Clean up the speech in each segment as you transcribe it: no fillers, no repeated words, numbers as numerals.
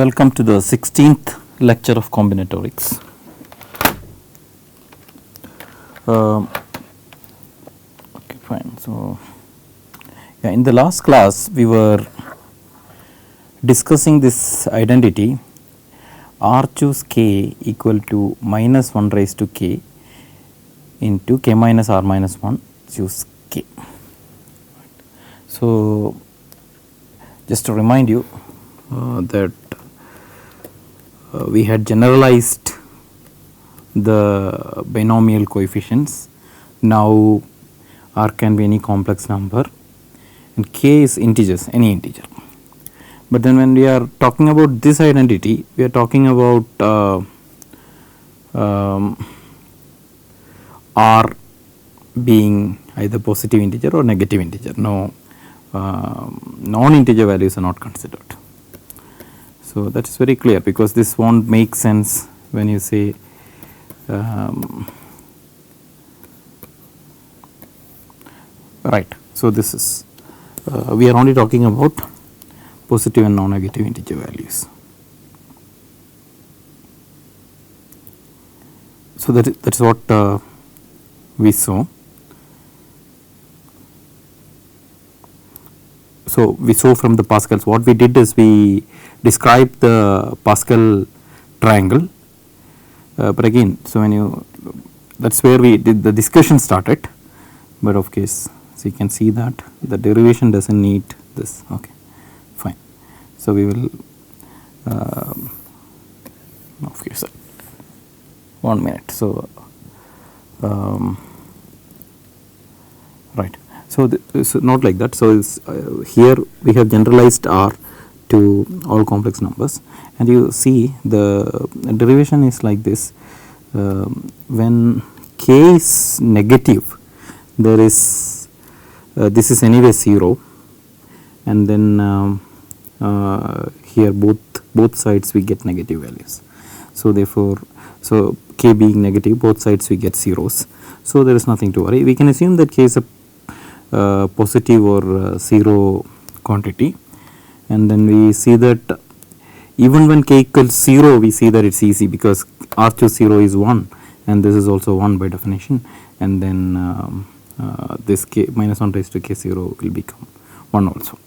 Welcome to the 16th lecture of combinatorics. Okay, fine. So, in the last class we were discussing this identity R choose k equal to minus 1 raised to k into k minus r minus 1 choose k. So, just to remind you that we had generalized the binomial coefficients. Now r can be any complex number and k is integers, any integer. But then when we are talking about this identity, we are talking about r being either positive integer or negative integer. No non-integer values are not considered. So, that is very clear because this will not make sense when you say right. So, this is we are only talking about positive and non-negative integer values. So, that is what we saw. So, we saw from the Pascal's, what we did is we described the Pascal triangle, but again, so when you, that is where we did the discussion started, but of course, so you can see that the derivation does not need this, okay, fine. So, we will okay, so 1 minute. So, right. So, so not like that. So, here we have generalized R to all complex numbers and you see the derivation is like this. When k is negative, there is this is anyway 0 and then here both sides we get negative values. So, therefore, so k being negative, both sides we get zeros. So, there is nothing to worry. We can assume that k is a positive or 0 quantity, and then we see that even when k equals 0 we see that it is easy because r choose 0 is 1 and this is also 1 by definition, and then this k minus 1 raised to k 0 will become 1 also.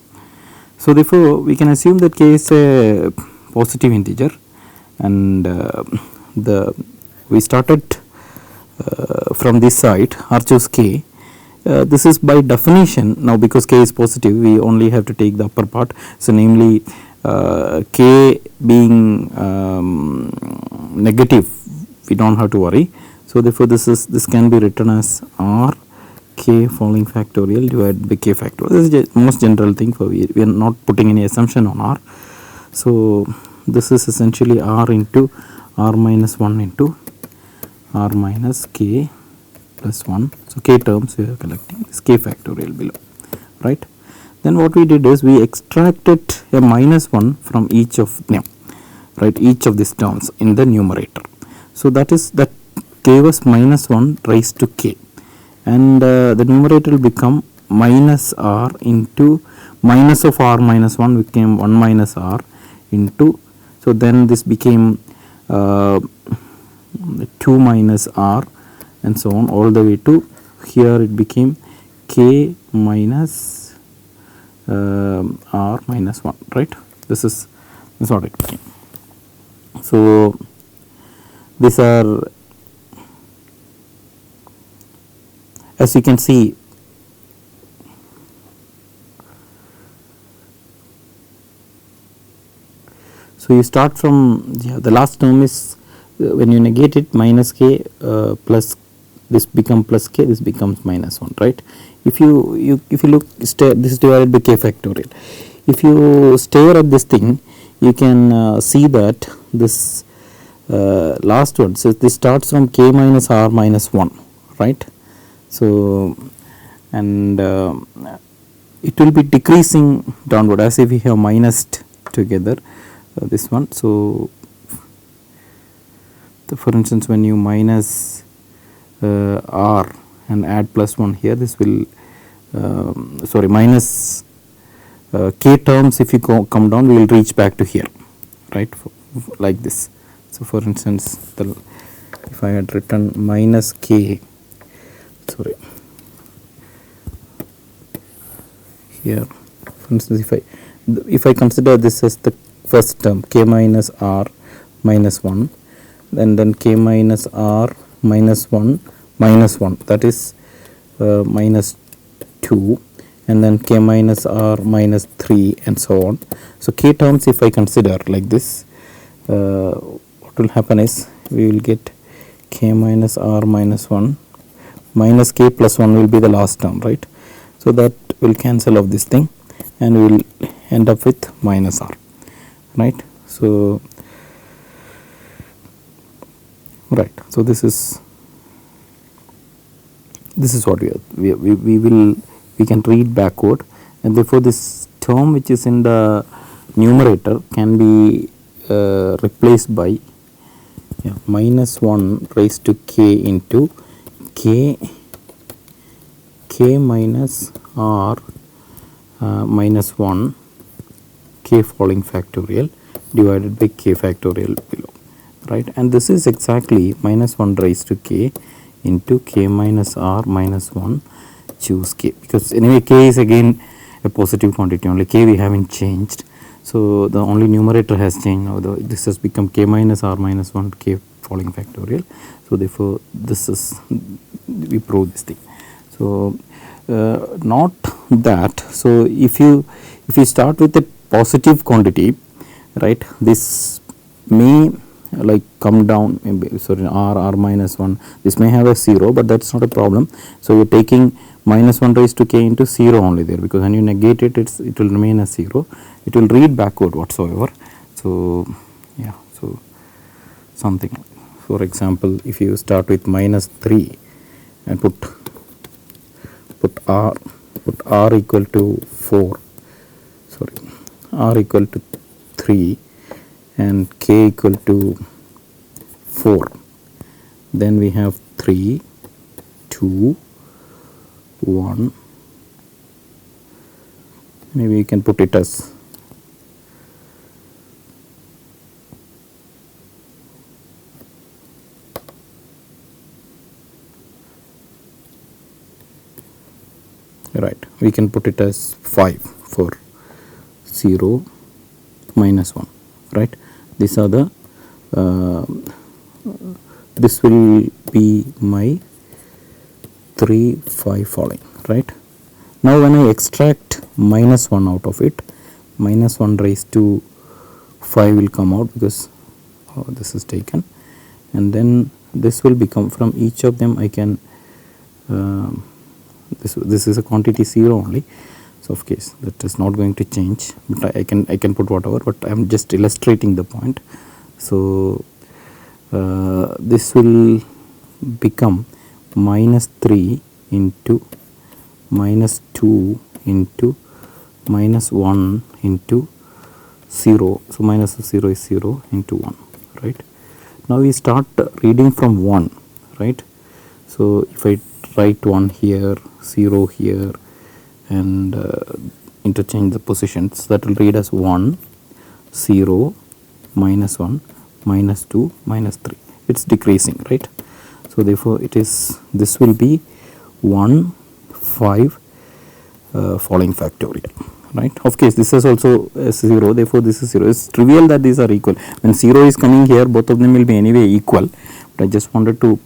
So, therefore, we can assume that k is a positive integer and we started from this side r choose k. This is by definition now because k is positive we only have to take the upper part. So, namely k being negative we do not have to worry. So, therefore, this can be written as r k following factorial divided by k factorial. This is the most general thing for we are not putting any assumption on r. So, this is essentially r into r minus 1 into r minus k plus 1. So, k terms we are collecting this k factorial below, right. Then what we did is we extracted a minus 1 from each of them, right, each of these terms in the numerator. So, that gave us minus 1 raised to k and the numerator will become minus r into minus of r minus 1 became 1 minus r into, so then this became 2 minus r and so on all the way to here it became k minus r minus 1, right. This is what it became. So, these are, as you can see, so you start from the last term is when you negate it minus k plus this become plus k, this becomes minus 1, right. If you look, this is divided by k factorial. If you stare at this thing you can see that this last one, so this starts from k minus r minus 1, right. So, and it will be decreasing downward as if we have minused together this one. So, for instance, when you minus r and add plus 1 here, this will sorry minus k terms, if you come down we will reach back to here, right, like this. So for instance, if I had written minus k, sorry, here for instance, if I consider this as the first term, k minus r minus 1, then k minus r minus 1 minus 1, that is minus 2, and then k minus r minus 3, and so on. So k terms, if I consider like this, what will happen is we will get k minus r minus 1 minus k plus 1 will be the last term, right? So that will cancel off this thing and we will end up with minus r, right? So right, so this is what we can read backward, and therefore this term which is in the numerator can be replaced by minus 1 raised to k into k minus r minus 1 k following factorial divided by k factorial below, right? And this is exactly minus 1 raised to k into k minus r minus 1 choose k, because anyway k is again a positive quantity, only k we haven't changed. So the only numerator has changed now. This has become k minus r minus 1 k following factorial. So therefore this is, we prove this thing. So not that. So if you start with a positive quantity, right, this may like come down, sorry, r minus 1, this may have a 0, but that's not a problem. So you're taking minus 1 raised to k into 0 only there, because when you negate it, it will remain as 0. It will read backward whatsoever. So yeah, so something, for example, if you start with minus 3 and put r equal to 4, sorry, r equal to 3 and k equal to 4, then we have 3, 2, 1, maybe you can put it as right, we can put it as 5 for 0 minus 1, right? These are the this will be my 3, 5 following, right? Now when I extract minus 1 out of it, minus 1 raised to 5 will come out, because this is taken, and then this will become, from each of them I can this is a quantity 0 only, so of course that is not going to change, but I can put whatever, but I am just illustrating the point. So this will become minus 3 into minus 2 into minus 1 into 0. So minus of 0 is 0 into 1, right? Now we start reading from 1, right? So if I write 1 here, 0 here, and interchange the positions, that will read as 1, 0, minus 1, minus 2, minus 3. It's decreasing, right? So therefore it is, this will be 1, 5 following factorial, right? Of course this is also 0, therefore this is 0. It's trivial that these are equal. When 0 is coming here, both of them will be anyway equal, but I just wanted to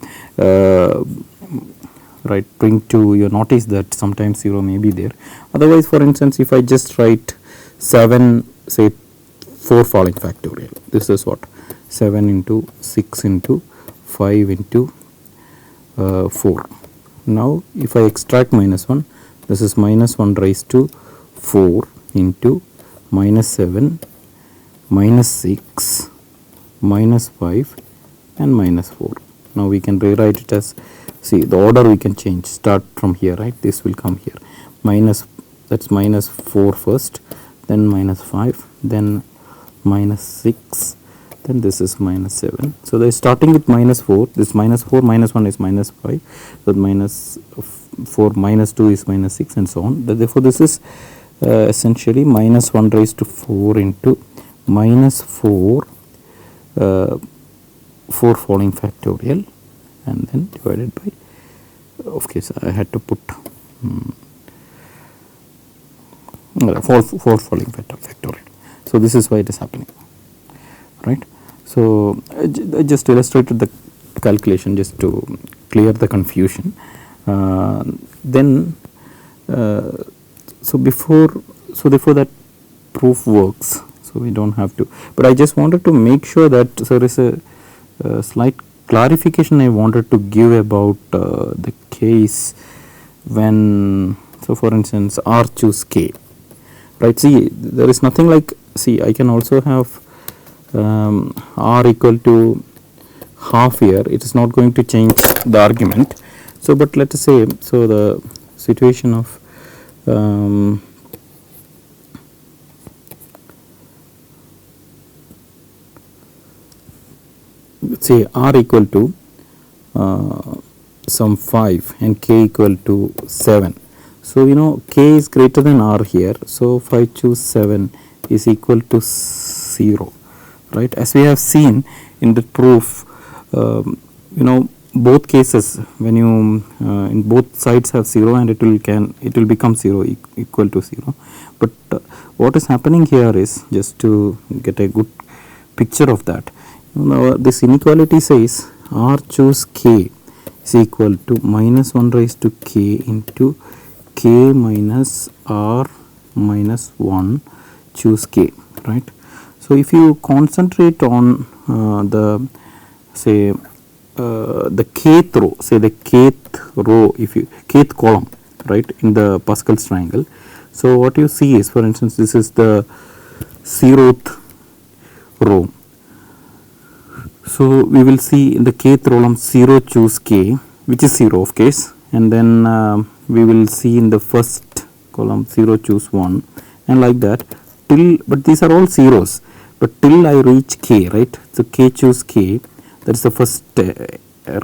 bring to your notice that sometimes 0 may be there. Otherwise, for instance, if I just write 7, say 4 following factorial, this is what, 7 into 6 into 5 into 4. Now if I extract minus 1, this is minus 1 raised to 4 into minus 7, minus 6, minus 5 and minus 4. Now we can rewrite it as, see, the order we can change, start from here, right? This will come here, minus, that's minus 4 first, then minus 5, then minus 6, then this is minus 7. So they are starting with minus 4, this minus 4 minus 1 is minus 5, so minus 4 minus 2 is minus 6, and so on. Therefore this is essentially minus 1 raised to 4 into minus 4 4 following factorial and then divided by, of course I had to put 4 following factorial. So this is why it is happening, right. So I just illustrated the calculation just to clear the confusion. Then therefore that proof works, so we don't have to, but I just wanted to make sure that there is a slight clarification I wanted to give about the case when, so for instance R choose K, right. See, there is nothing like, see, I can also have R equal to half here, it is not going to change the argument. So but let us say, so the situation of say R equal to some 5 and K equal to 7. So you know K is greater than R here, so 5 choose 7 is equal to 0, right. As we have seen in the proof, you know both cases, when you in both sides have 0 and it will become 0 equal to 0. But what is happening here is, just to get a good picture of that, now this inequality says R choose K is equal to minus 1 raised to K into K minus R minus 1 choose K, right. So if you concentrate on the, say the kth row, say the kth row, if you kth column, right, in the Pascal's triangle. So what you see is, for instance, this is the 0th row. So we will see in the kth column 0 choose K, which is 0 of course, and then we will see in the first column 0 choose 1, and like that till, but these are all zeros, but till I reach K, right. So K choose K, that is the first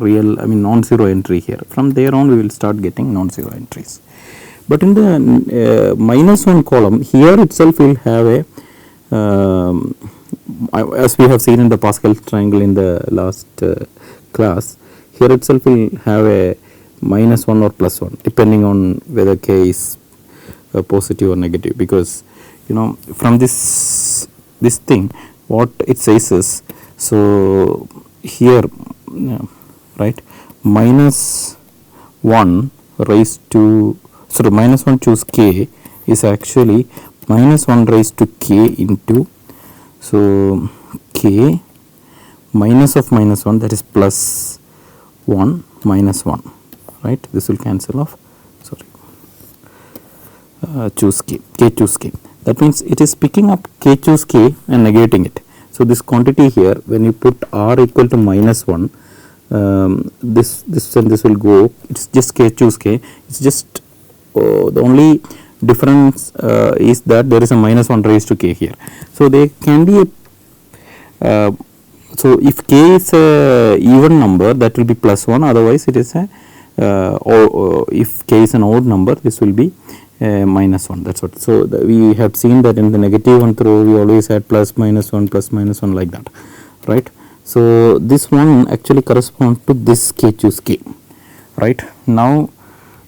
real, I mean non-zero entry here. From there on we will start getting non-zero entries. But in the minus 1 column, here itself will have a as we have seen in the Pascal triangle in the last class, here itself will have a minus 1 or plus 1 depending on whether K is positive or negative, because you know from this thing what it says is, so here right, minus 1 raised to, sorry, minus 1 choose K is actually minus 1 raised to K into, so K minus of minus 1, that is plus 1 minus 1, right. This will cancel off, sorry, choose K, K choose K, that means it is picking up K choose K and negating it. So this quantity here, when you put R equal to minus 1, this and this will go, it's just K choose K, it's just the only difference is that there is a minus 1 raised to K here. So there can be a, so if K is a even number, that will be plus 1, otherwise it is a or if K is an odd number, this will be minus 1, that's what. So we have seen that in the negative 1th row we always had plus minus 1 like that, right. So this one actually corresponds to this K choose K, right. Now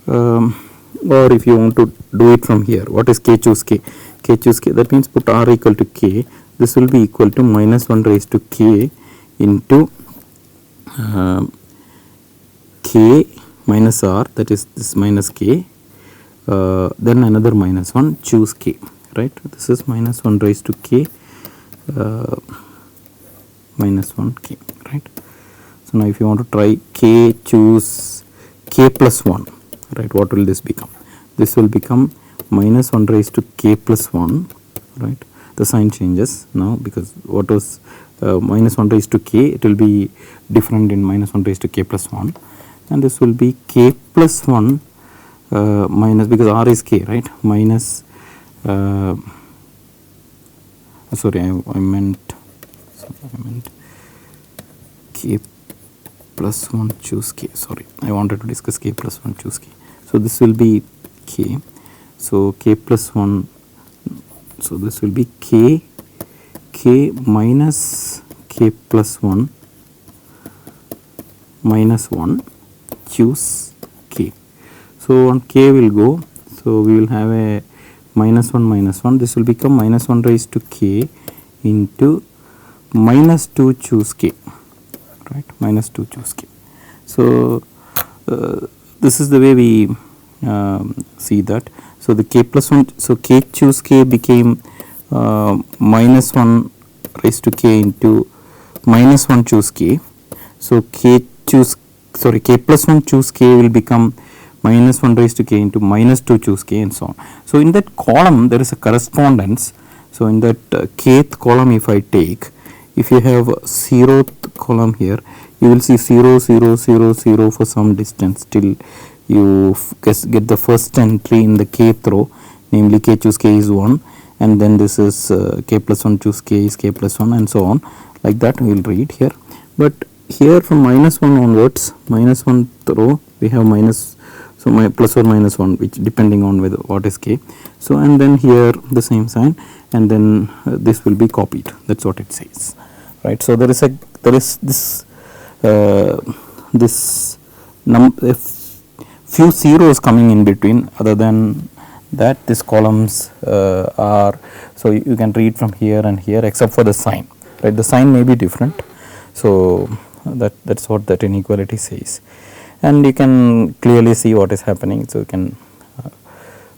or if you want to do it from here, what is K choose K? K choose K, that means put R equal to K, this will be equal to minus 1 raised to K into K minus R, that is this minus K, then another minus 1 choose K, right. This is minus 1 raised to K minus 1 K, right. So now if you want to try K choose K plus 1, right, what will this become? This will become minus 1 raised to K plus 1, right. The sign changes now, because what was minus 1 raised to K, it will be different in minus 1 raised to K plus 1, and this will be K plus 1 minus, because R is K, right, minus sorry, I meant K plus 1 choose K, sorry, I wanted to discuss K plus 1 choose K. So this will be K, so K plus 1, so this will be K k minus k plus 1 minus 1, choose k. So on k will go, so we will have a minus 1, this will become minus 1 raised to k into minus 2 choose k, right, minus 2 choose k. So this is the way we see that. So the k plus 1, so k choose k became minus 1 raised to k into minus 1 choose k. So k plus 1 choose k will become minus 1 raised to k into minus 2 choose k, and so on. So in that column there is a correspondence. So in that kth column, if I take, if you have 0th column here, you will see 0 0 0 0 for some distance till you get the first entry in the kth row, namely k choose k is 1, and then this is k plus 1 choose k is k plus 1, and so on, like that we will read here. But here from minus 1 onwards, minus 1th row we have minus, so my plus or minus 1, which depending on whether what is k. So and then here the same sign, and then this will be copied. That's what it says, right? So there is this few zeros coming in between. Other than that, these columns are, so you can read from here and here, except for the sign, right? The sign may be different. So that's what that inequality says, and you can clearly see what is happening. So you can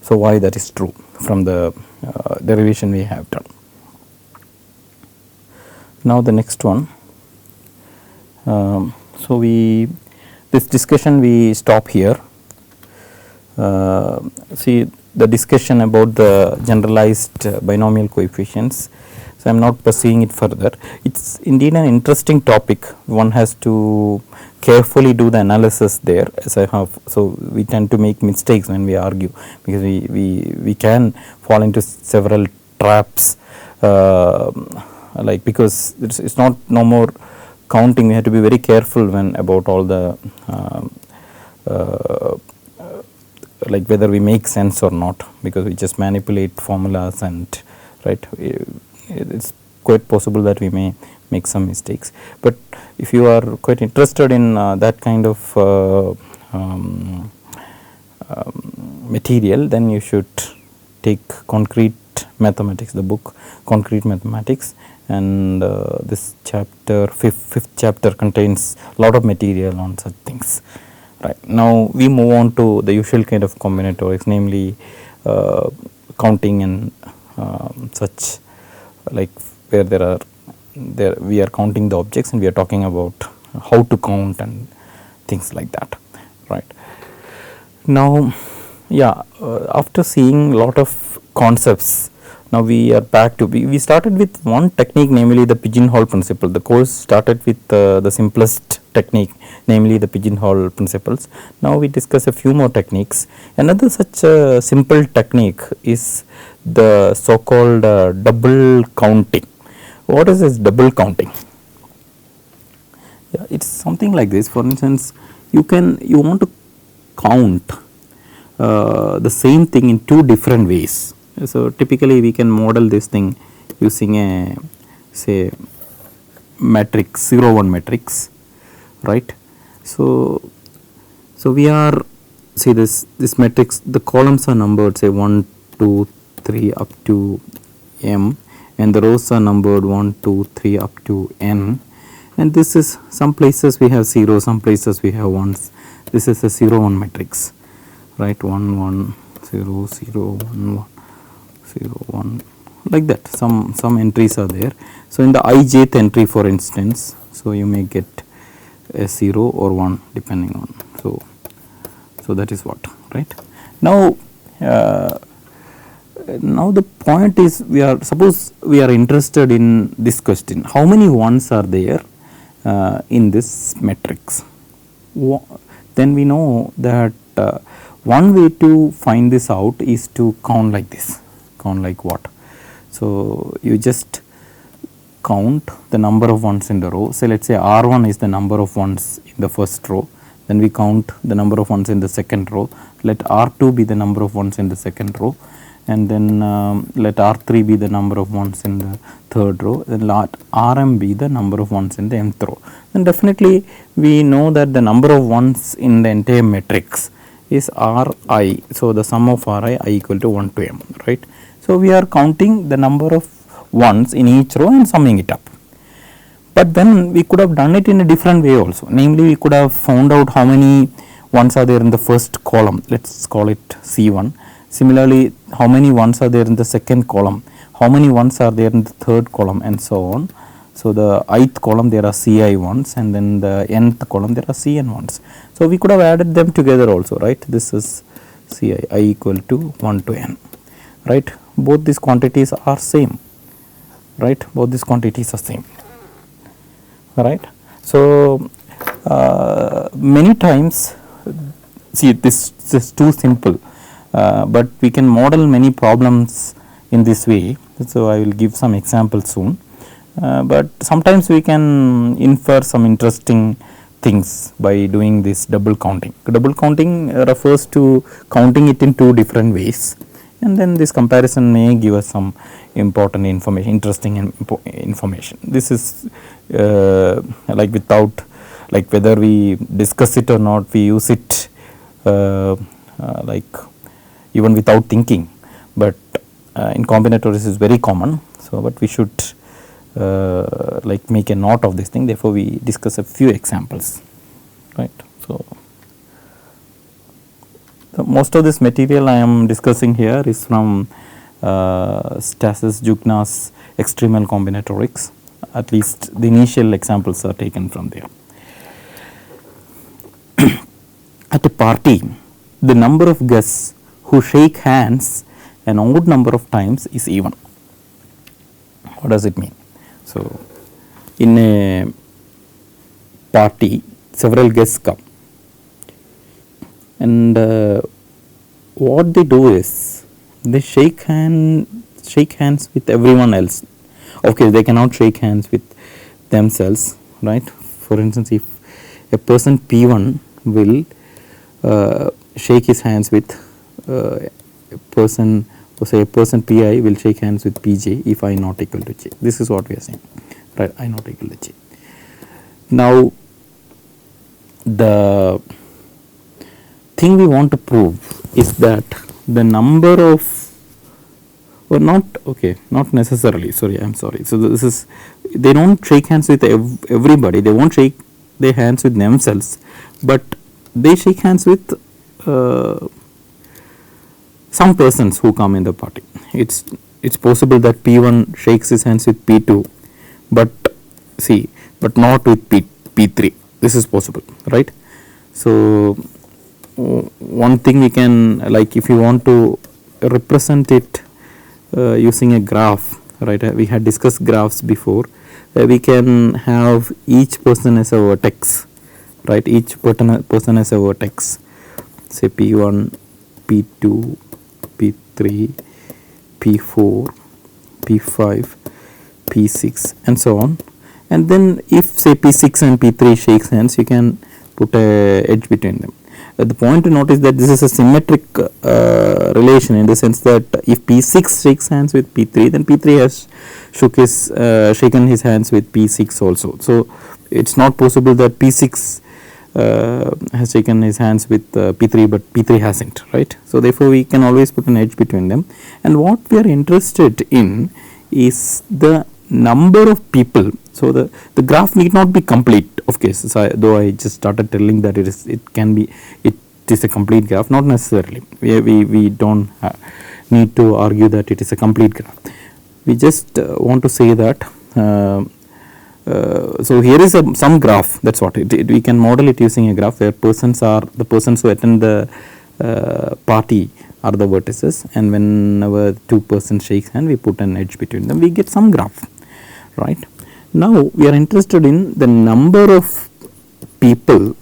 so why that is true from the derivation we have done. Now the next one. So this discussion we stop here. See the discussion about the generalized binomial coefficients. So I am not pursuing it further. It's indeed an interesting topic. One has to carefully do the analysis there, as I have. So we tend to make mistakes when we argue, because we can fall into several traps, like, because it's not no more counting. We have to be very careful when about all the like whether we make sense or not, because we just manipulate formulas, and right, it's quite possible that we may make some mistakes. But if you are quite interested in that kind of material, then you should take concrete mathematics, the book Concrete Mathematics, and this chapter, fifth chapter, contains a lot of material on such things. Right, now we move on to the usual kind of combinatorics, namely counting and such, like where we are counting the objects and we are talking about how to count and things like that. Right, now after seeing a lot of concepts, now we are back to, we started with one technique, namely the pigeonhole principle. The course started with the simplest technique, namely the pigeonhole principles. Now we discuss a few more techniques. Another such a simple technique is the so called double counting. What is this double counting? It's something like this. For instance, you want to count the same thing in two different ways. So typically we can model this thing using a, say, matrix, 0 1 matrix, right? So we are, see this matrix, the columns are numbered, say 1 2 3 up to m, and the rows are numbered 1 2 3 up to n, and this is, some places we have 0, some places we have 1s. This is a 0 1 matrix, right? 1 1 0 0 1 1 0 1, like that. Some entries are there. So in the ijth entry, for instance, so you may get a 0 or 1 depending on, so that is what, right? Now the point is, suppose we are interested in this question, how many ones are there in this matrix? Then we know that one way to find this out is to count like this. Count like what? So you just count the number of ones in the row. So let's say R1 is the number of ones in the first row, then we count the number of ones in the second row. Let R2 be the number of ones in the second row, and then let R3 be the number of ones in the third row, then let Rm be the number of ones in the mth row. Then definitely we know that the number of ones in the entire matrix is Ri. So the sum of Ri I equal to 1 to m, right. So we are counting the number of ones in each row and summing it up. But then we could have done it in a different way also, namely we could have found out how many ones are there in the first column, let us call it C1. Similarly, how many ones are there in the second column, how many ones are there in the third column, and so on. So the ith column there are Ci ones, and then the nth column there are Cn ones. So we could have added them together also, right. This is Ci I equal to 1 to n, right. Both these quantities are same, right, both these quantities are same, right. So many times, see, this is too simple, but we can model many problems in this way. So I will give some examples soon, but sometimes we can infer some interesting things by doing this double counting. Double counting refers to counting it in two different ways, and then this comparison may give us some important information, interesting information. This is like without, like whether we discuss it or not, we use it like even without thinking, but in combinatorics is very common. So but we should like make a note of this thing, therefore we discuss a few examples, right. So most of this material I am discussing here is from Stas's Jugna's extremal combinatorics, at least the initial examples are taken from there. At a party, the number of guests who shake hands an odd number of times is even. What does it mean? So in a party, several guests come, and what they do is they shake hands with everyone else. Okay, they cannot shake hands with themselves, right. For instance, if a person P1 will shake his hands with a person, say a person Pi will shake hands with Pj if I not equal to j. This is what we are saying, right, I not equal to j. Now the thing we want to prove is that the number of, or not, okay, not necessarily, sorry, I am sorry. So this is, they don't shake hands with everybody, they won't shake their hands with themselves, but they shake hands with some persons who come in the party. It's possible that P1 shakes his hands with P2, but see, but not with P3. This is possible, right. So one thing we can, like if you want to represent it using a graph, right, we had discussed graphs before, we can have each person as a vertex, right, each person as a vertex, say P1, P2, P3, P4, P5, P6 and so on. And then if say P6 and P3 shakes hands, you can put a edge between them. The point to notice that this is a symmetric relation, in the sense that if P6 shakes hands with P3, then P3 has shaken his hands with P6 also. So it's not possible that P6 has shaken his hands with P3 but P3 hasn't, right. So therefore we can always put an edge between them, and what we are interested in is the number of people. So the graph need not be complete, of course, though I just started telling that it is a complete graph, not necessarily. We don't need to argue that it is a complete graph. We just want to say that so here is some graph, that's what we can model it using a graph where the persons who attend the party are the vertices, and whenever two persons shakes hand we put an edge between them, we get some graph, right. Now we are interested in the number of people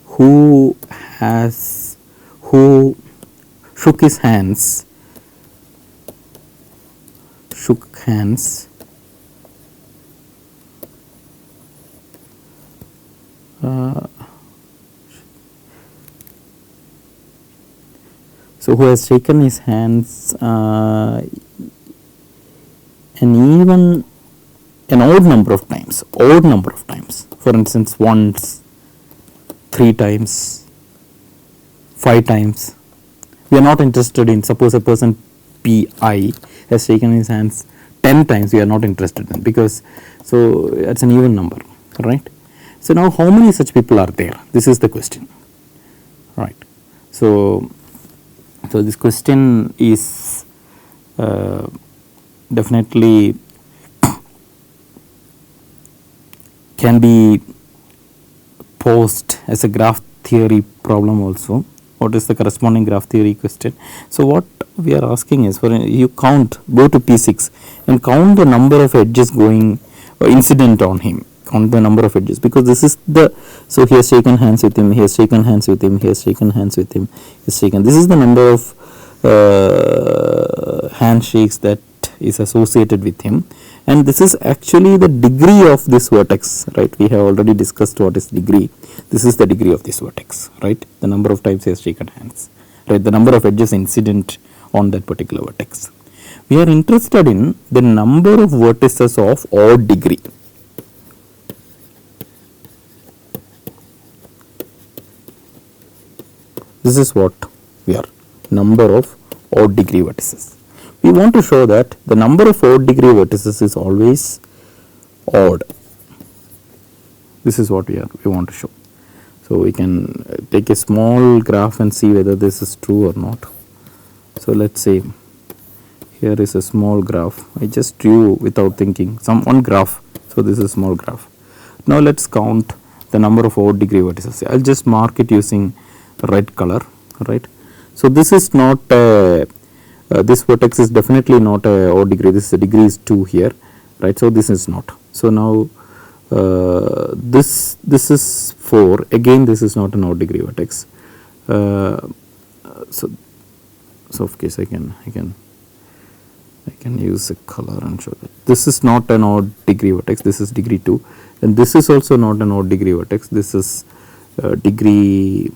who shook hands who has shaken his hands an odd number of times, for instance once, 3 times, 5 times. We are not interested in, suppose a person PI has shaken his hands 10 times, we are not interested in, because so it's an even number, right. So now how many such people are there? This is the question, right. So this question is definitely can be posed as a graph theory problem also. What is the corresponding graph theory question? So what we are asking is, for you count, go to P6 and count the number of edges going incident on him, count the number of edges, because this is the, so he has shaken hands with him, he has shaken hands with him, he has shaken hands with him, he has shaken, this is the number of handshakes that is associated with him, and this is actually the degree of this vertex, right. We have already discussed what is degree. This is the degree of this vertex, right, the number of times he has shaken hands, right, the number of edges incident on that particular vertex. We are interested in the number of vertices of odd degree. This is what we are, number of odd degree vertices. We want to show that the number of odd degree vertices is always odd. This is what we want to show. So we can take a small graph and see whether this is true or not. So let's say here is a small graph. I just drew without thinking one graph. So this is a small graph. Now let's count the number of odd degree vertices. I'll just mark it using red color, right. So this is not this vertex is definitely not a odd degree. This degree is 2 here, right. So this is not. So now this is 4. Again, this is not an odd degree vertex. So of course I can use a color and show that this is not an odd degree vertex. This is degree 2, and this is also not an odd degree vertex. This is degree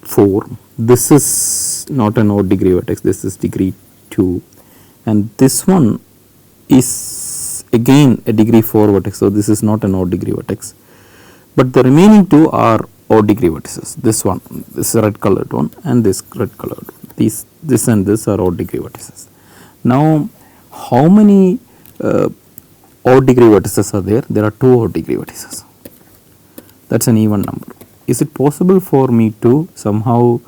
4. This is not an odd degree vertex. This is degree 2, and this one is again a degree 4 vertex. So this is not an odd degree vertex, but the remaining 2 are odd degree vertices. This one, this red colored one, and this red colored one. This and this are odd degree vertices. Now how many odd degree vertices are there? There are 2 odd degree vertices. That's an even number. Is it possible for me to somehow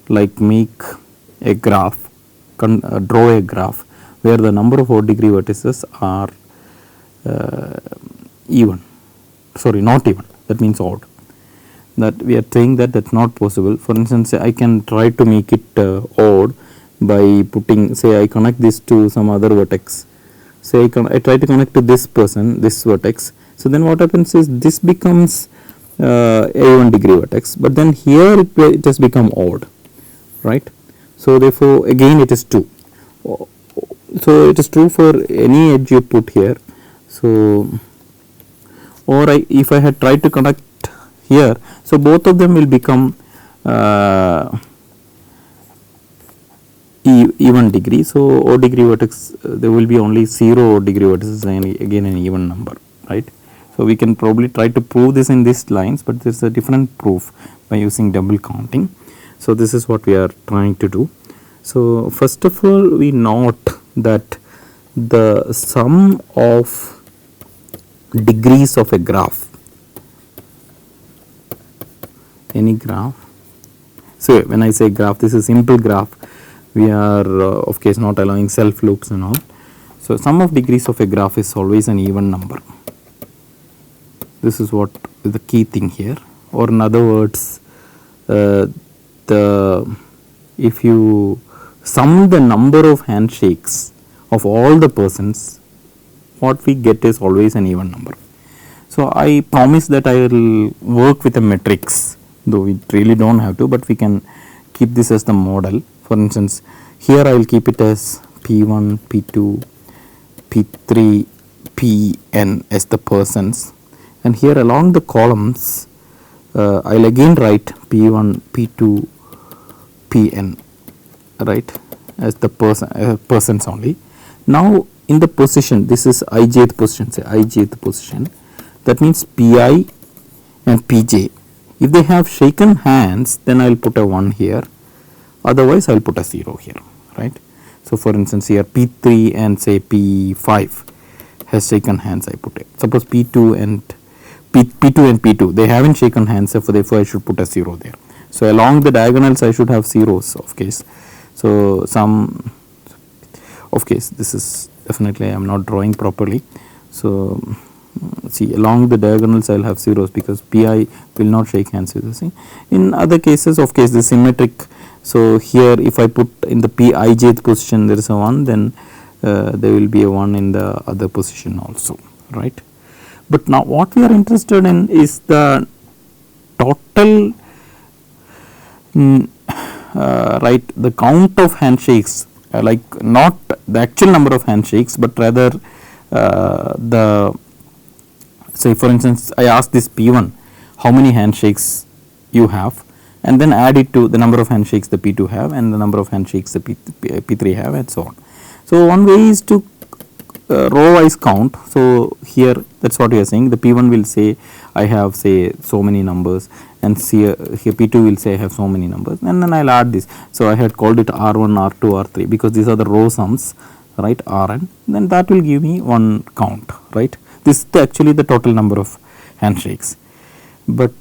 like make a graph, draw a graph where the number of odd degree vertices are even, sorry, not even, that means odd. That we are saying that that's not possible. For instance, I can try to make it odd by putting, say I connect this to some other vertex. Say I try to connect to this person, this vertex. So then what happens is this becomes a1 degree vertex, but then here it has become odd, right. So therefore again it is 2. So it is true for any edge you put here. So or if I had tried to connect here, so both of them will become even degree. So odd degree vertex, there will be only 0 odd degree vertices, and again an even number, right. So we can probably try to prove this in these lines, but there is a different proof by using double counting. So this is what we are trying to do. So first of all, we note that the sum of degrees of a graph, any graph. So when I say graph, this is simple graph. We are of course not allowing self loops and all. So sum of degrees of a graph is always an even number. This is what is the key thing here, or in other words, if you sum the number of handshakes of all the persons, what we get is always an even number. So I promise that I will work with a matrix, though we really don't have to, but we can keep this as the model. For instance, here I will keep it as P1, P2, P3, Pn as the persons, and here along the columns I'll again write P1, P2, Pn, right, as the persons only. Now in the position, this is ijth position, say ijth position, that means Pi and Pj. If they have shaken hands, then I'll put a 1 here, otherwise I'll put a 0 here, right. So for instance here P3 and say P5 has shaken hands, I put it. Suppose P2 and P2 they haven't shaken hands, therefore I should put a 0 there. So along the diagonals I should have zeros of case. So some of case, this is definitely I am not drawing properly. So see, along the diagonals I will have zeros because Pi will not shake hands with the thing. In other cases of case the symmetric. So here if I put in the Pijth position there is a 1, then there will be a 1 in the other position also, right. But now what we are interested in is the total right, the count of handshakes, like not the actual number of handshakes, but rather the, say for instance I ask this P1 how many handshakes you have, and then add it to the number of handshakes the P2 have and the number of handshakes the P3 have, and so on. So one way is to row wise count. So here that is what we are saying, the P1 will say I have say so many numbers, and here P2 will say I have so many numbers, and then I will add this. So I had called it R1, R2, R3 because these are the row sums, right, Rn, then that will give me one count, right. This is actually the total number of handshakes. But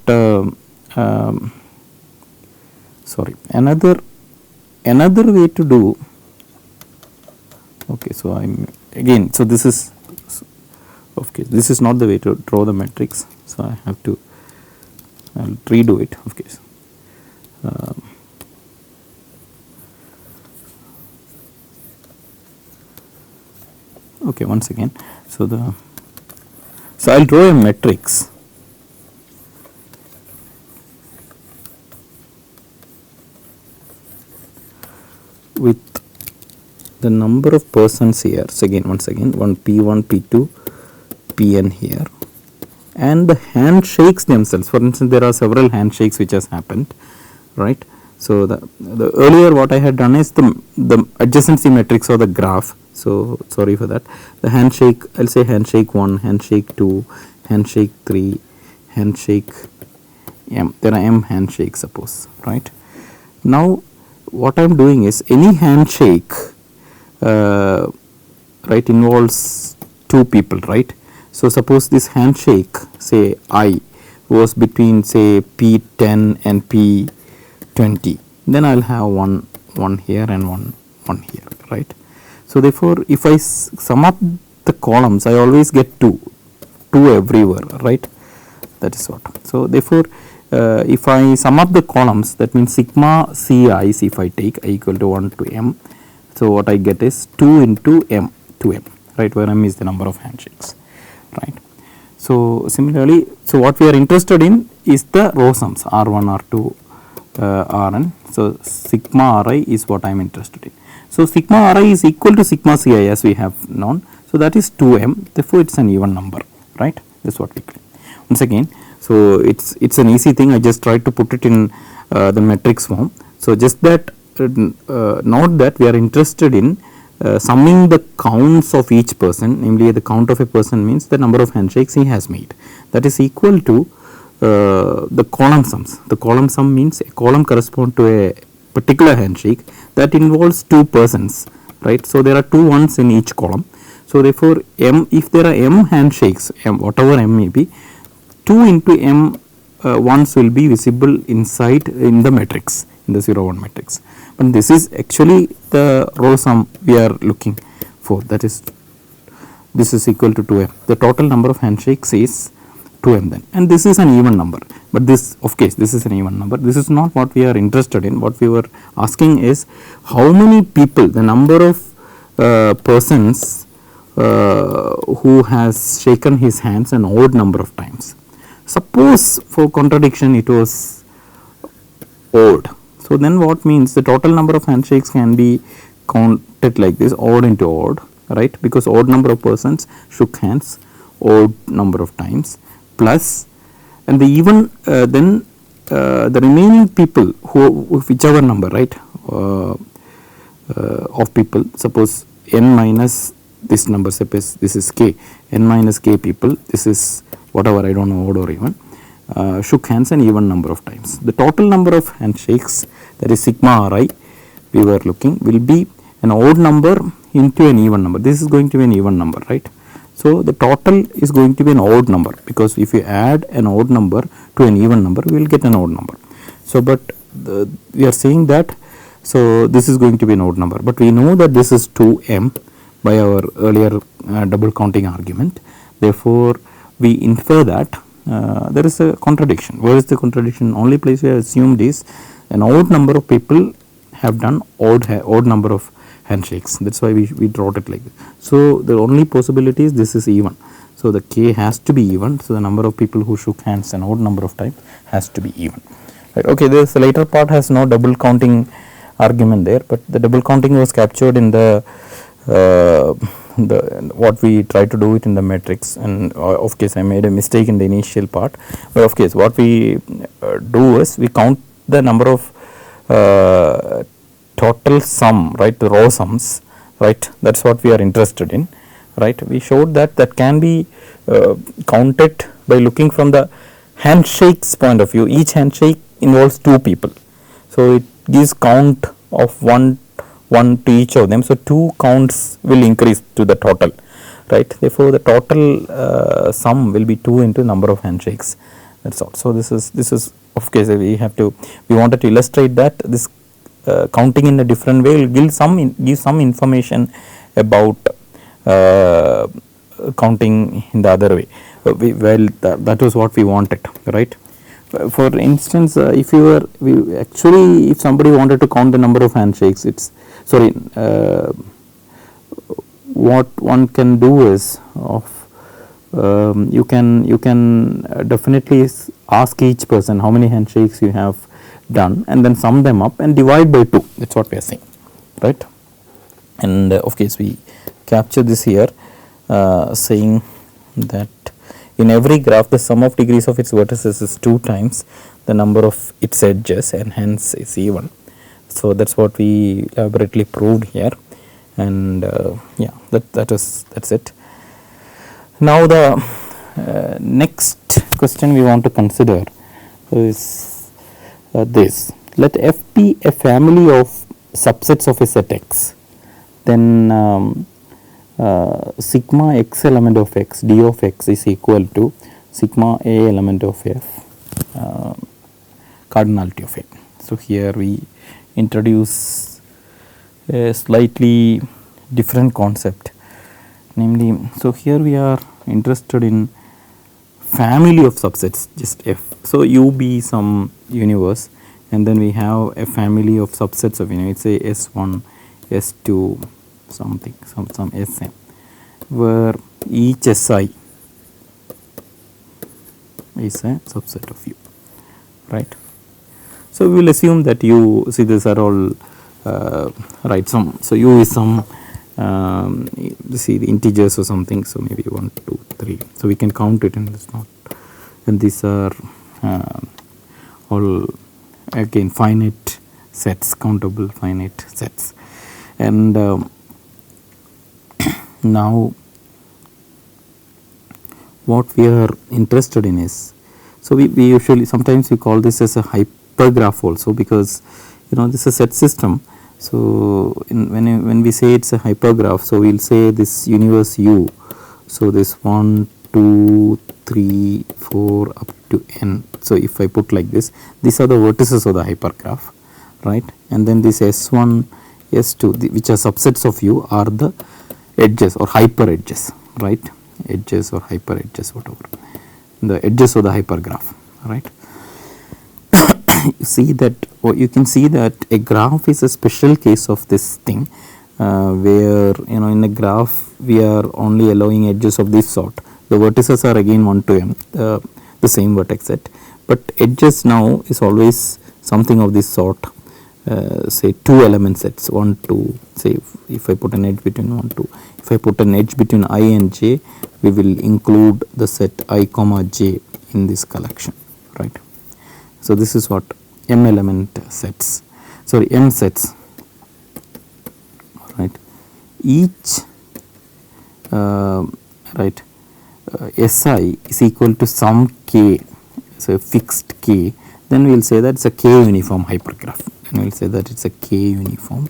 sorry, another way to do, okay, so I'm again, so this is okay, this is not the way to draw the matrix, so I have to, I'll redo it, okay. Okay, once again, so I'll draw a matrix with the number of persons here. So again, once again, one P1, P2, Pn here, and the handshakes themselves. For instance, there are several handshakes which has happened, right. So the earlier what I had done is the adjacency matrix or the graph. So sorry for that. The handshake, I'll say handshake 1, handshake 2, handshake 3, handshake m. There are m handshakes, suppose, right. Now what I am doing is any handshake right involves two people, right. So suppose this handshake, say I, was between say P10 and P20, then I will have one here and one here, right. So therefore if I sum up the columns, I always get two everywhere, right. That is what. So therefore if I sum up the columns, that means sigma ci's, if I take I equal to 1 to m, so what I get is 2 into m, 2m, right, where m is the number of handshakes, right. So similarly, so what we are interested in is the row sums R1, R2, Rn. So sigma Ri is what I am interested in. So sigma Ri is equal to sigma Ci as we have known. So that is 2m, therefore it is an even number, right. That is what we claim. Once again, so it's an easy thing. I just tried to put it in the matrix form. So just that note that we are interested in summing the counts of each person, namely the count of a person means the number of handshakes he has made. That is equal to the column sums. The column sum means a column corresponds to a particular handshake that involves two persons, right. So there are two ones in each column. So therefore m, if there are m handshakes, m whatever m may be, 2 into m ones will be visible inside in the matrix, in the 0 1 matrix. But this is actually the row sum we are looking for, that is this is equal to 2m. The total number of handshakes is 2m then, and this is an even number. But this, of course, this is an even number. This is not what we are interested in. What we were asking is how many people, the number of persons who has shaken his hands an odd number of times. Suppose for contradiction it was odd. So then what means the total number of handshakes can be counted like this, odd into odd, right, because odd number of persons shook hands odd number of times plus and the even then the remaining people who whichever number, right, of people, suppose n minus this number, suppose this is k, n minus k people, this is whatever, I do not know, odd or even, shook hands an even number of times. The total number of handshakes, that is sigma ri, we were looking, will be an odd number into an even number. This is going to be an even number, right. So, the total is going to be an odd number, because if you add an odd number to an even number, we will get an odd number. So, but we are saying that, so this is going to be an odd number, but we know that this is 2m by our earlier double counting argument. Therefore, we infer that there is a contradiction. Where is the contradiction? Only place we have assumed is an odd number of people have done odd number of handshakes. That is why we wrote it like this. So, the only possibility is this is even. So, the k has to be even. So, the number of people who shook hands an odd number of times has to be even. Right. Okay, this later part has no double counting argument there, but the double counting was captured in the what we try to do it in the matrix, and of course I made a mistake in the initial part, but of course what we do is we count the number of total sum, right, the row sums, right, that is what we are interested in, right. We showed that that can be counted by looking from the handshakes point of view. Each handshake involves two people, so it gives count of one to each of them. So, 2 counts will increase to the total, right. Therefore, the total sum will be 2 into number of handshakes, that is all. So, this is of course we wanted to illustrate that this counting in a different way will give some information about counting in the other way. That was what we wanted, right. For instance, if somebody wanted to count the number of handshakes, it's sorry, what one can do is you can definitely ask each person how many handshakes you have done, and then sum them up and divide by 2. That is what we are saying, right. And of course we capture this here, saying that in every graph the sum of degrees of its vertices is 2 times the number of its edges, and hence is even. So, that is what we elaborately proved here, and yeah, that's it. Now, the next question we want to consider is this: let F be a family of subsets of a set X, then sigma x element of x d of x is equal to sigma a element of f cardinality of a. So, here we introduce a slightly different concept, namely, so here we are interested in family of subsets, just F. So, U be some universe, and then we have a family of subsets of universe, say S1, S2, something, some Sm, where each Si is a subset of U, right. So, we will assume that U, see these are all right, some, so U is some see the integers or something, so maybe 1, 2, 3, so we can count it, and it's not, and these are all again finite sets, countable finite sets. And now what we are interested in is, so we usually sometimes we call this as a hypergraph also, because this is a set system. So, when we say it is a hypergraph, so we will say this universe U, so this 1, 2, 3, 4 up to n. So, if I put like this, these are the vertices of the hypergraph, right, and then this S1, S2, which are subsets of U, are the edges or hyper edges, right, edges or hyper edges, whatever, the edges of the hypergraph, right. You see that, or you can see that a graph is a special case of this thing, where in a graph we are only allowing edges of this sort. The vertices are again 1 to m, the same vertex set, but edges now is always something of this sort, say 2 element sets, 1, 2, say if I put an edge between 1, 2, if I put an edge between I and j, we will include the set I comma j in this collection, right. So this is what m element sets, sorry, m sets, right. Each right Si is equal to some k, so fixed k, then we will say that it's a k uniform hypergraph. Then we will say that it's a k uniform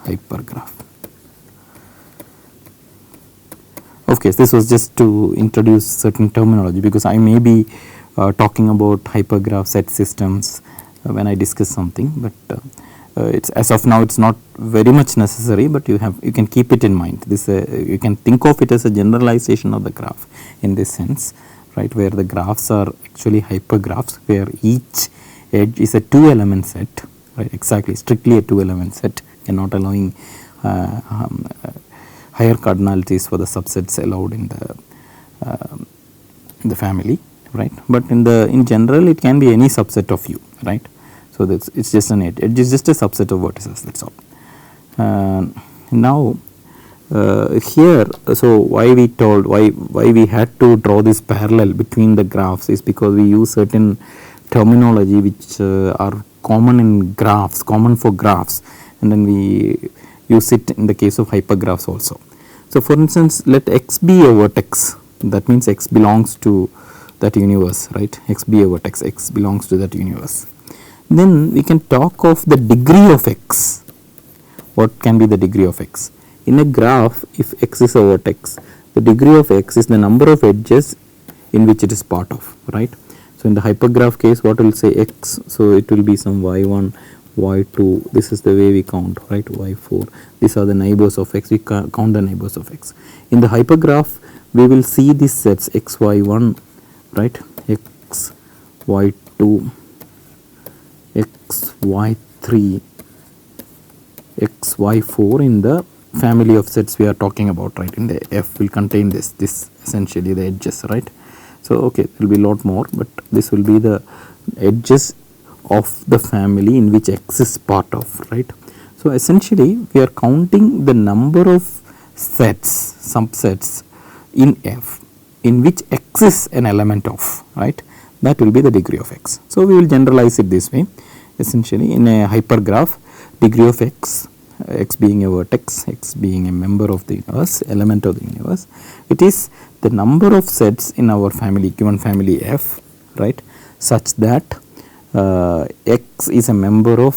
hypergraph. Of course, this was just to introduce certain terminology, because I may be talking about hypergraph set systems when I discuss something, but it's as of now it's not very much necessary, but you can keep it in mind. This you can think of it as a generalization of the graph in this sense, right, where the graphs are actually hypergraphs, where each edge is a 2 element set, right, exactly, strictly a 2 element set, and not allowing higher cardinalities for the subsets allowed in the family, right. But in general it can be any subset of U, right. So that's, it's just an edge. Edge is just a subset of vertices, that's all. Now here, so why we had to draw this parallel between the graphs is because we use certain terminology which are common in graphs, common for graphs, and then we use it in the case of hypergraphs also. So for instance, let X be a vertex, that means X belongs to that universe, right. X be a vertex, X belongs to that universe. Then we can talk of the degree of X. What can be the degree of X? In a graph, if X is a vertex, the degree of X is the number of edges in which it is part of, right. So in the hypergraph case, what will say X, so it will be some y1, y2, this is the way we count, right, y4, these are the neighbors of X, we count the neighbors of X. In the hypergraph, we will see these sets x, y1, right, x, y2, x, y3, x, y4 in the family of sets we are talking about, right. In the F will contain this essentially the edges, right. So okay, there will be a lot more, but this will be the edges of the family in which X is part of, right. So essentially we are counting the number of sets, subsets in F in which X is an element of, right. That will be the degree of X. So we will generalize it this way. Essentially in a hypergraph, degree of X, X being a vertex, X being a member of the universe, element of the universe, it is the number of sets in our family, given family F, right, such that X is a member of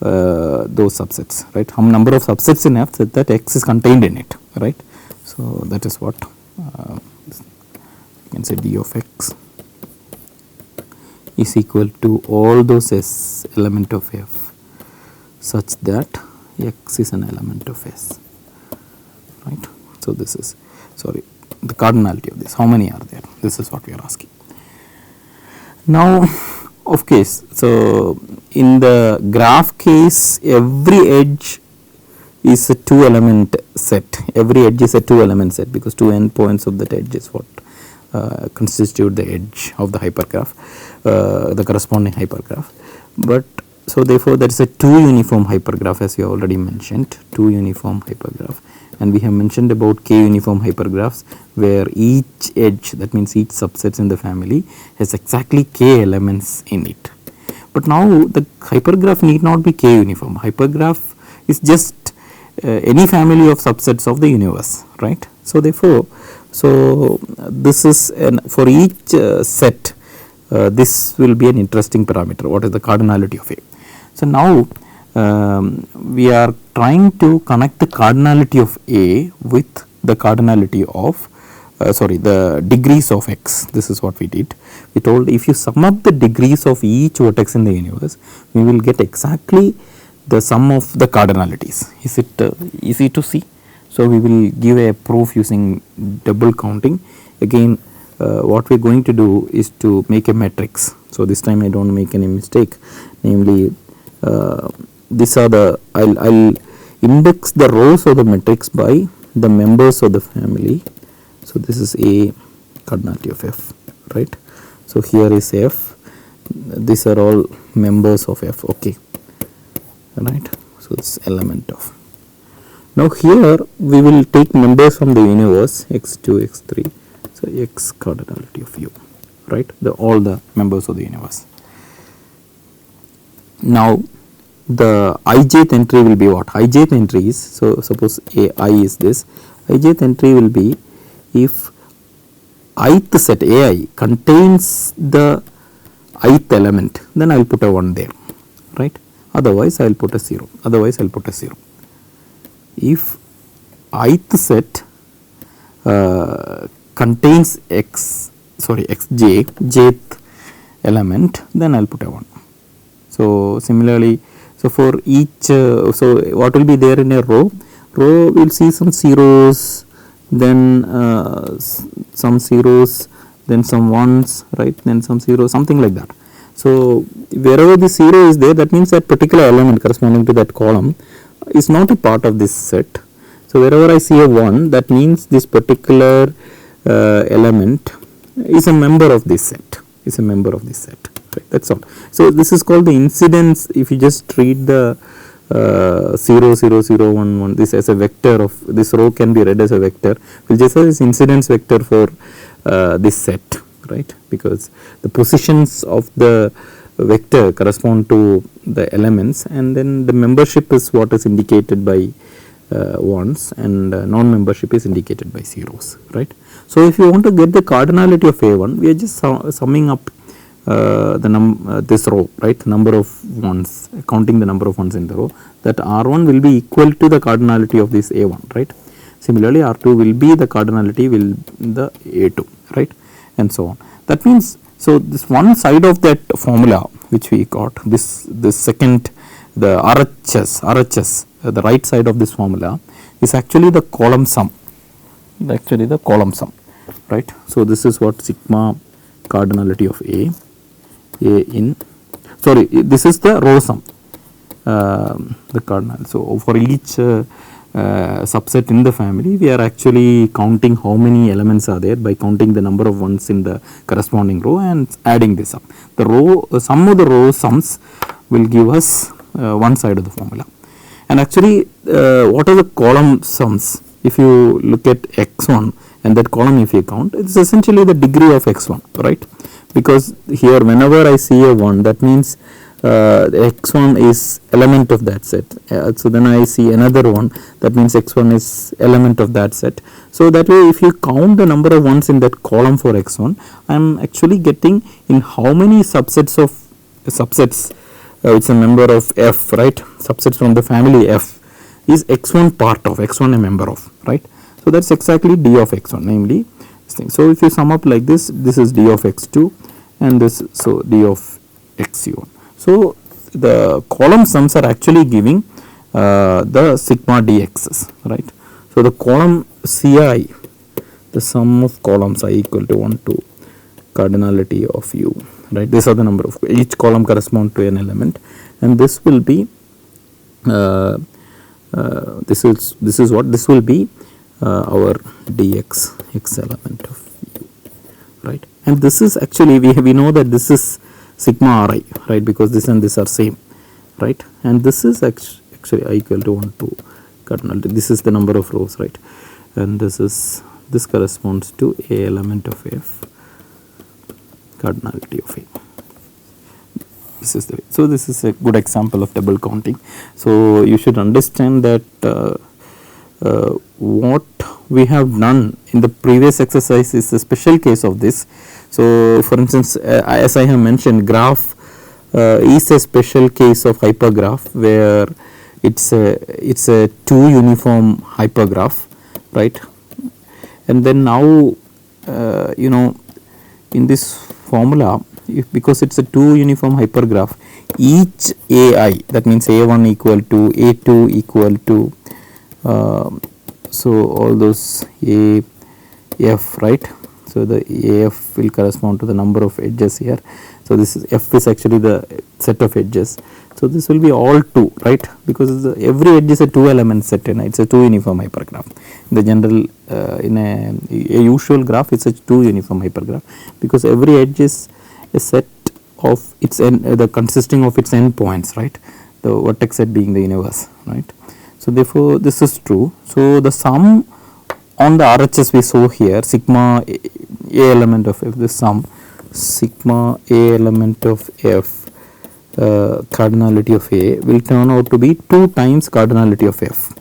those subsets, right. How number of subsets in F such that X is contained in it, right. So that is what you can say d of X is equal to all those S element of F such that X is an element of S, right. So this is, sorry, the cardinality of this, how many are there, this is what we are asking. Now of course, so in the graph case, every edge is a 2 element set, every edge is a 2 element set, because 2 endpoints of that edge is what constitute the edge of the hypergraph, the corresponding hypergraph. But so therefore there is a 2 uniform hypergraph, as we already mentioned, 2 uniform hypergraph, and we have mentioned about k uniform hypergraphs where each edge, that means each subsets in the family, has exactly k elements in it. But now the hypergraph need not be k uniform, hypergraph is just any family of subsets of the universe, right. So therefore, so this is for each set, this will be an interesting parameter, what is the cardinality of A. So now we are trying to connect the cardinality of A with the cardinality of the degrees of X. This is what we did. We told if you sum up the degrees of each vertex in the universe, we will get exactly the sum of the cardinalities. Is it easy to see? So we will give a proof using double counting. Again, what we are going to do is to make a matrix. So this time I don't make any mistake, namely these are the, I'll index the rows of the matrix by the members of the family. So this is A, cardinality of F, right. So here is F, these are all members of F, okay, right. So it's element of. Now here we will take members from the universe x2, x3, So X cardinality of U, right, all the members of the universe. Now the ijth entry will be what? Ijth entry is, so suppose ai is this, ijth entry will be if ith set ai contains the ith element, then I will put a 1 there, right, otherwise I will put a 0, otherwise I will put a 0. If ith set contains xj, jth element, then I will put a 1. So similarly, so for each, so what will be there in a row? Row will see some zeros, then some zeros, then some ones, right, then some zeros, something like that. So wherever the 0 is there, that means that particular element corresponding to that column is not a part of this set. So wherever I see a 1, that means this particular element is a member of this set, is a member of this set, right, that is all. So this is called the incidence. If you just treat the 0 0 0 1 1 this as a vector of, this row can be read as a vector, which is as incidence vector for this set, right, because the positions of the vector correspond to the elements, and then the membership is what is indicated by ones, and non-membership is indicated by zeros, right. So if you want to get the cardinality of A1, we are just summing up this row, right, number of ones, counting the number of ones in the row, that R1 will be equal to the cardinality of this A1, right. Similarly, R2 will be the cardinality will the A2, right, and so on. That means, so this one side of that formula which we got, this second, the RHS, the right side of this formula is actually the column sum, right. So this is what sigma cardinality of A in, sorry, this is the row sum, the cardinal. So for each subset in the family, we are actually counting how many elements are there by counting the number of ones in the corresponding row and adding this up. The row, sum of the row sums will give us one side of the formula. And actually what are the column sums? If you look at x1 and that column, if you count, it is essentially the degree of x1, right, because here whenever I see a 1, that means x1 is element of that set. So then I see another one, that means x1 is element of that set. So that way, if you count the number of ones in that column for x1, I am actually getting in how many subsets it's a member of f, right, subsets from the family f is x1 part of, x1 a member of, right. So that is exactly d of x1, namely this thing. So if you sum up like this, this is d of x2 and this, so d of xu1. So the column sums are actually giving the sigma dx's, right. So the column Ci, the sum of columns I equal to 1 to cardinality of u, right. These are the number of, each column correspond to an element, and this will be this is what this will be our dx x element of u, right. And this is actually, we know that this is sigma ri, right, because this and this are same, right, and this is actually I equal to 1 to cardinality, this is the number of rows, right, and this corresponds to a element of f, cardinality of a. This is the way. So this is a good example of double counting. So you should understand that what we have done in the previous exercise is a special case of this. So for instance, as I have mentioned, graph is a special case of hypergraph where it's a two uniform hypergraph, right. And then now you know, in this formula, because it's a two uniform hypergraph, each ai, that means a1 equal to a2 equal to so all those af, right. So the af will correspond to the number of edges here. So this is f is actually the set of edges. So this will be all 2, right, because every edge is a 2 element set, and it's a 2 uniform hypergraph. In the general in a usual graph, it's a 2 uniform hypergraph because every edge is a set of its the consisting of its endpoints, right, the vertex set being the universe, right. So therefore this is true. So the sum on the RHS we saw here sigma a element of f, this sum sigma a element of f cardinality of A will turn out to be 2 times cardinality of F,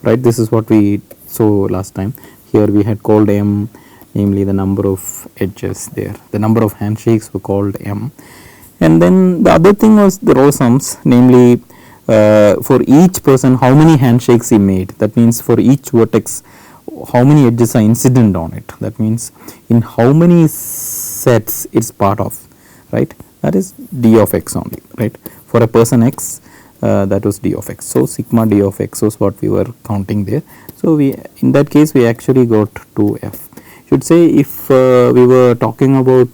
right. This is what we saw last time. Here we had called M, namely the number of edges there, the number of handshakes were called M, and then the other thing was the row sums, namely for each person how many handshakes he made, that means for each vertex how many edges are incident on it, that means in how many sets it's part of, right. That is d of x only, right. For a person x that was d of x. So, sigma d of x was what we were counting there. So, we in that case we actually got 2f. Should say if we were talking about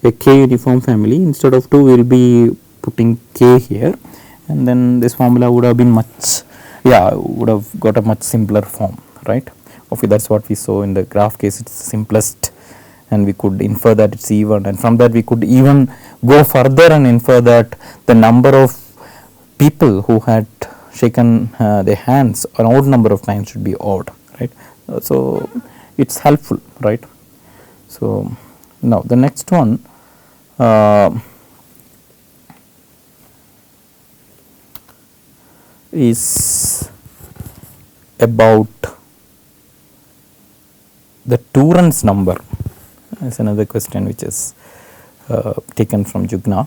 a k uniform family, instead of 2 we will be putting k here, and then this formula would have been much, would have got a much simpler form, right. Okay, that is what we saw in the graph case, it is simplest, and we could infer that it is even, and from that we could even go further and infer that the number of people who had shaken their hands an odd number of times should be odd, right. So, it is helpful, right. So, now the next one is about the Turran's number. Is another question which is taken from Jugna.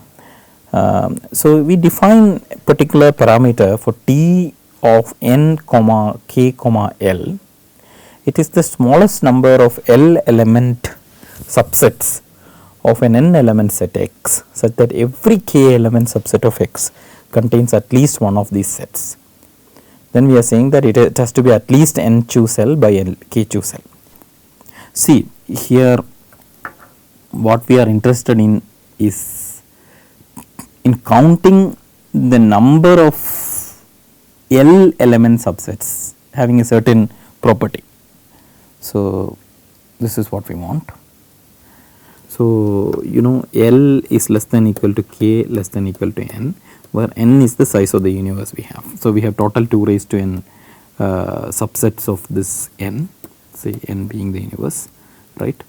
So, we define a particular parameter for t of n comma k comma l. It is the smallest number of L element subsets of an n element set X, such that every k element subset of X contains at least one of these sets. Then we are saying that it has to be at least n choose L by L k choose L. See here, what we are interested in is in counting the number of L element subsets having a certain property. So, this is what we want. So, you know, L is less than equal to k less than equal to n, where n is the size of the universe we have. So, we have total 2 raised to n subsets of this n, say n being the universe, right.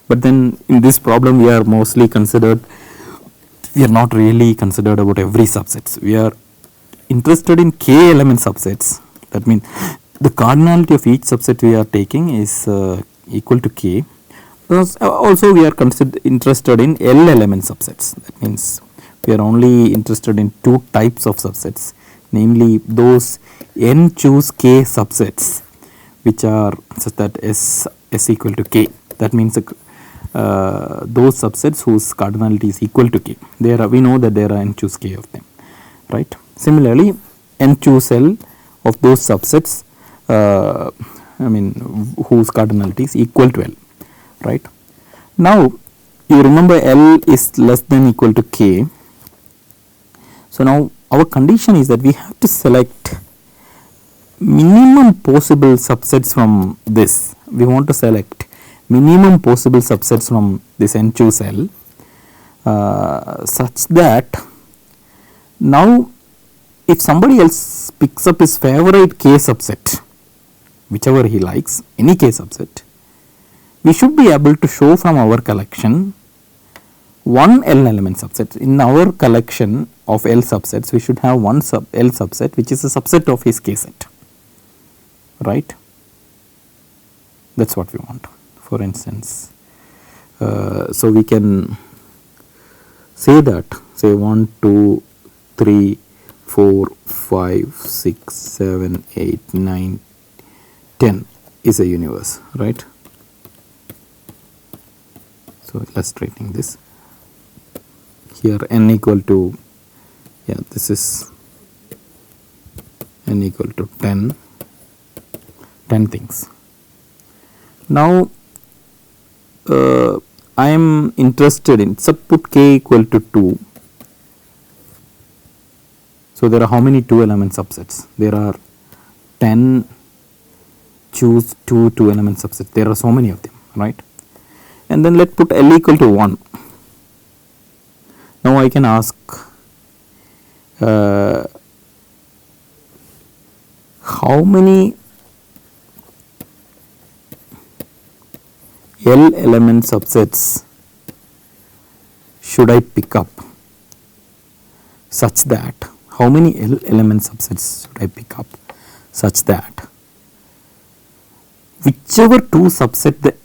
But then in this problem we are mostly considered, we are not really considered about every subsets. We are interested in k element subsets, that means the cardinality of each subset we are taking is equal to k. Also we are interested in L element subsets, that means we are only interested in 2 types of subsets, namely those n choose k subsets which are such that s equal to k, that means those subsets whose cardinality is equal to k. There are, we know that there are n choose k of them, right. Similarly, n choose L of those subsets whose cardinality is equal to L, right. Now, you remember L is less than equal to k. So, now our condition is that we have to select minimum possible subsets from this. We want to select minimum possible subsets from this n choose L such that now if somebody else picks up his favorite k subset, whichever he likes, any k subset, we should be able to show from our collection one L element subset. In our collection of L subsets, we should have one L subset which is a subset of his k set, right. That is what we want. For instance, so we can say that, say 1, 2, 3, 4, 5, 6, 7, 8, 9, 10 is a universe, right. So, illustrating this here, n equal to, this is n equal to 10 things. Now, I am interested in, put k equal to 2. So, there are how many 2 element subsets? There are 10 choose 2 element subsets, there are so many of them, right. And then let us put L equal to 1. Now, I can ask how many element subsets should I pick up such that, how many L element subsets should I pick up such that whichever two subset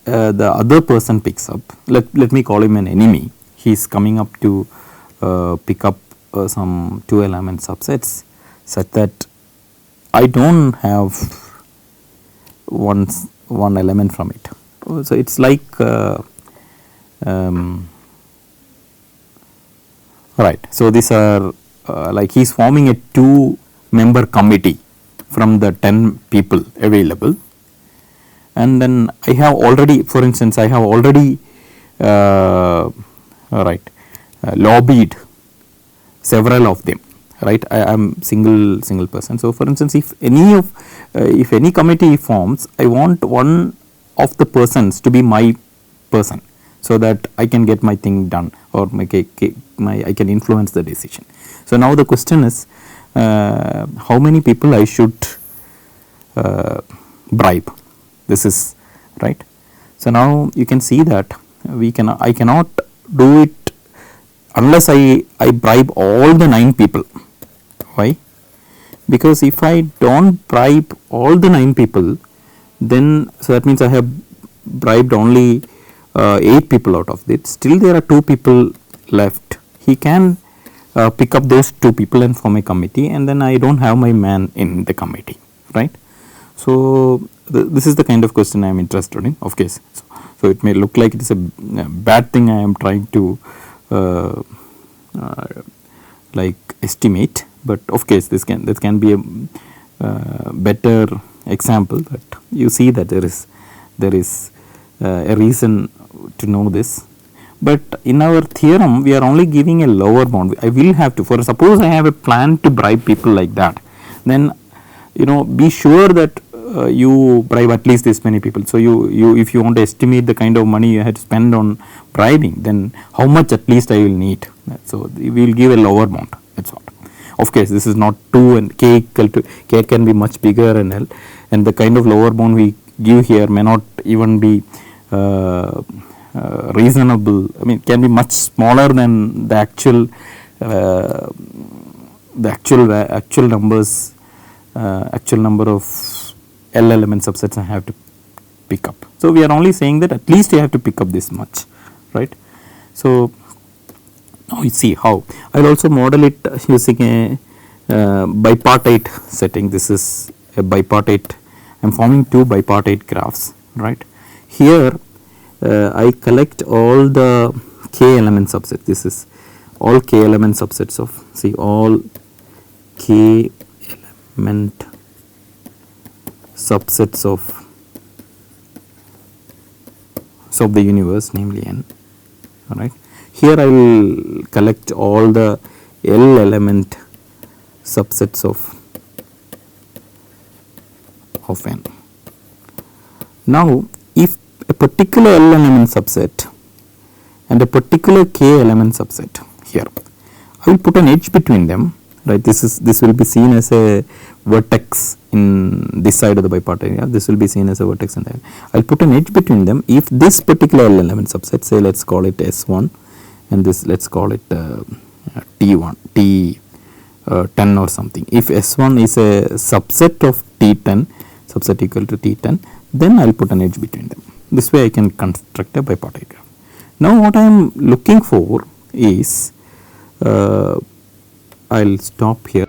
the other person picks up, let me call him an enemy, he is coming up to pick up some two element subsets such that I don't have one element from it. So it's like right. So these are like he is forming a 2-member committee from the 10 people available, and then I have already, for instance, I have already lobbied several of them, right. I am single person. So for instance, if any committee forms, I want one of the persons to be my person, so that I can get my thing done, or I can influence the decision. So now the question is, how many people I should bribe. This is right. So now you can see that I cannot do it unless I bribe all the 9 people. Why? Because if I don't bribe all the 9 people, then so that means I have bribed only 8 people out of it. Still there are 2 people left. He can pick up those 2 people and form a committee, and then I don't have my man in the committee, right. So this is the kind of question I am interested in. Of course, so it may look like it is a bad thing I am trying to like estimate, but of course this can be a better example, that you see that there is a reason to know this. But in our theorem we are only giving a lower bound. I will have to, for suppose I have a plan to bribe people like that, then be sure that you bribe at least this many people. So you if you want to estimate the kind of money you have to spend on bribing, then how much at least I will need. So we will give a lower bound, that's all. Of course this is not 2 and k equal to k can be much bigger and L, and the kind of lower bound we give here may not even be reasonable. I mean, it can be much smaller than the actual numbers, actual number of L element subsets I have to pick up. So we are only saying that at least you have to pick up this much, right. So now you see how I will also model it using a bipartite setting. This is a bipartite. I am forming 2 bipartite graphs, right. Here I collect all the k element subsets. This is all k element subsets of, see, all k element subsets of the universe, namely n. Alright. Here I will collect all the L element subsets of n. Now if a particular L element subset and a particular k element subset, here I will put an edge between them, right. This will be seen as a vertex in this side of the bipartite area. This will be seen as a vertex in there. I will put an edge between them. If this particular L element subset, say let us call it S1, and this let us call it T1, T10 or something. If S1 is a subset of T10, subset equal to T10, then I will put an edge between them. This way I can construct a bipartite graph. Now what I am looking for is, I will stop here.